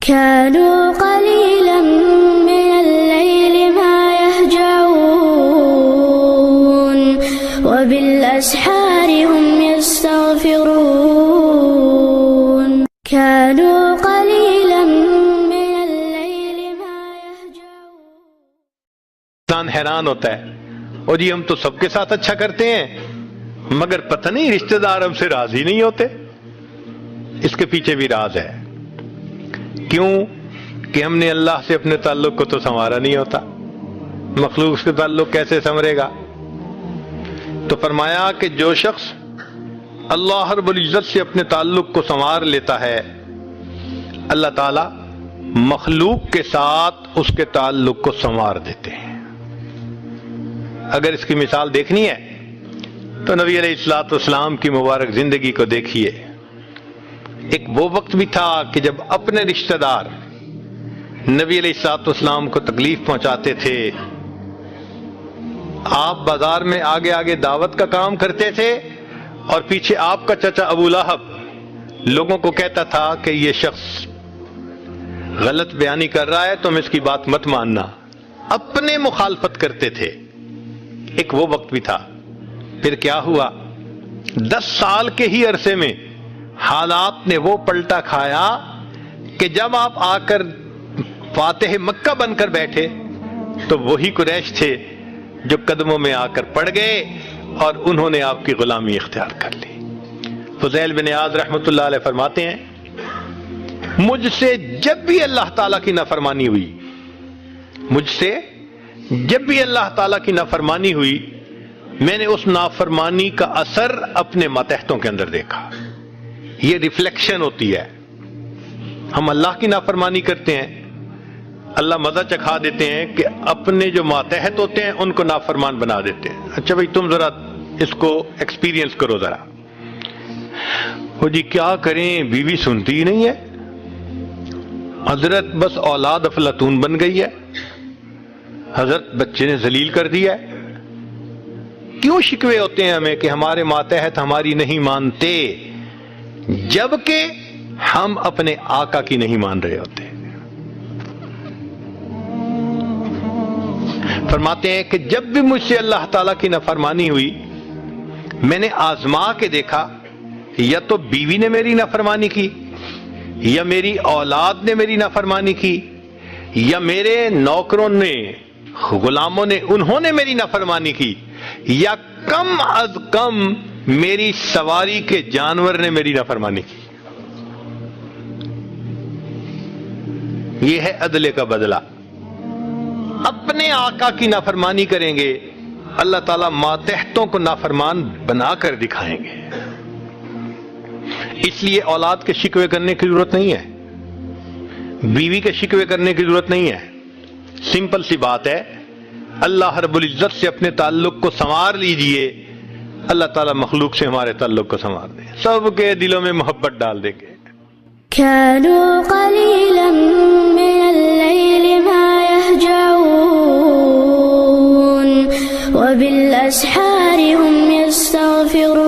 كانوا قليلا من الليل ما يهجعون وبالأسحار هم يستغفرون كانوا قليلا من الليل ما يهجعون. انسان حیران ہوتا ہے اور جی ہم تو سب کے ساتھ اچھا کرتے ہیں مگر پتہ نہیں رشتہ دار ہم سے راضی نہیں ہوتے. اس کے پیچھے بھی راز ہے. کیوں کہ ہم نے اللہ سے اپنے تعلق کو تو سنوارا نہیں ہوتا. مخلوق سے تعلق کیسے سنورے گا؟ تو فرمایا کہ جو شخص اللہ رب العزت سے اپنے تعلق کو سنوار لیتا ہے اللہ تعالی مخلوق کے ساتھ اس کے تعلق کو سنوار دیتے ہیں. اگر اس کی مثال دیکھنی ہے تو نبی علیہ الصلوۃ والسلام کی مبارک زندگی کو دیکھیے. ایک وہ وقت بھی تھا کہ جب اپنے رشتہ دار نبی علیہ الصلوۃ والسلام کو تکلیف پہنچاتے تھے. آپ بازار میں آگے آگے دعوت کا کام کرتے تھے اور پیچھے آپ کا چچا ابو لہب لوگوں کو کہتا تھا کہ یہ شخص غلط بیانی کر رہا ہے تم اس کی بات مت ماننا. اپنے مخالفت کرتے تھے. ایک وہ وقت بھی تھا. پھر کیا ہوا؟ 10 سال کے ہی عرصے میں حالات نے وہ پلٹا کھایا کہ جب آپ آ کر فاتح مکہ بن کر بیٹھے تو وہی قریش تھے جو قدموں میں آ کر پڑ گئے اور انہوں نے آپ کی غلامی اختیار کر لی. فضیل بن عیاض رحمۃ اللہ علیہ فرماتے ہیں مجھ سے جب بھی اللہ تعالیٰ کی نافرمانی ہوئی میں نے اس نافرمانی کا اثر اپنے ماتحتوں کے اندر دیکھا. یہ ریفلیکشن ہوتی ہے. ہم اللہ کی نافرمانی کرتے ہیں اللہ مزہ چکھا دیتے ہیں کہ اپنے جو ماتحت ہوتے ہیں ان کو نافرمان بنا دیتے ہیں. اچھا بھائی تم ذرا اس کو ایکسپیرینس کرو ذرا. وہ جی کیا کریں بیوی سنتی ہی نہیں ہے. حضرت بس اولاد افلاطون بن گئی ہے. حضرت بچے نے ذلیل کر دیا ہے. کیوں شکوے ہوتے ہیں ہمیں کہ ہمارے ماتحت ہماری نہیں مانتے جبکہ ہم اپنے آقا کی نہیں مان رہے ہوتے. فرماتے ہیں کہ جب بھی مجھ سے اللہ تعالیٰ کی نافرمانی ہوئی میں نے آزما کے دیکھا یا تو بیوی نے میری نافرمانی کی یا میری اولاد نے میری نافرمانی کی یا میرے نوکروں نے غلاموں نے انہوں نے میری نافرمانی کی یا کم از کم میری سواری کے جانور نے میری نافرمانی کی. یہ ہے عدل کا بدلہ. اپنے آقا کی نافرمانی کریں گے اللہ تعالیٰ ماتحتوں کو نافرمان بنا کر دکھائیں گے. اس لیے اولاد کے شکوے کرنے کی ضرورت نہیں ہے, بیوی کے شکوے کرنے کی ضرورت نہیں ہے. سمپل سی بات ہے اللہ رب العزت سے اپنے تعلق کو سنوار لیجئے اللہ تعالیٰ مخلوق سے ہمارے تعلق کو سنوار دیں, سب کے دلوں میں محبت ڈال دیں گے. كانوا قليلا من الليل ما يهجعون وبالأسحار هم يستغفرون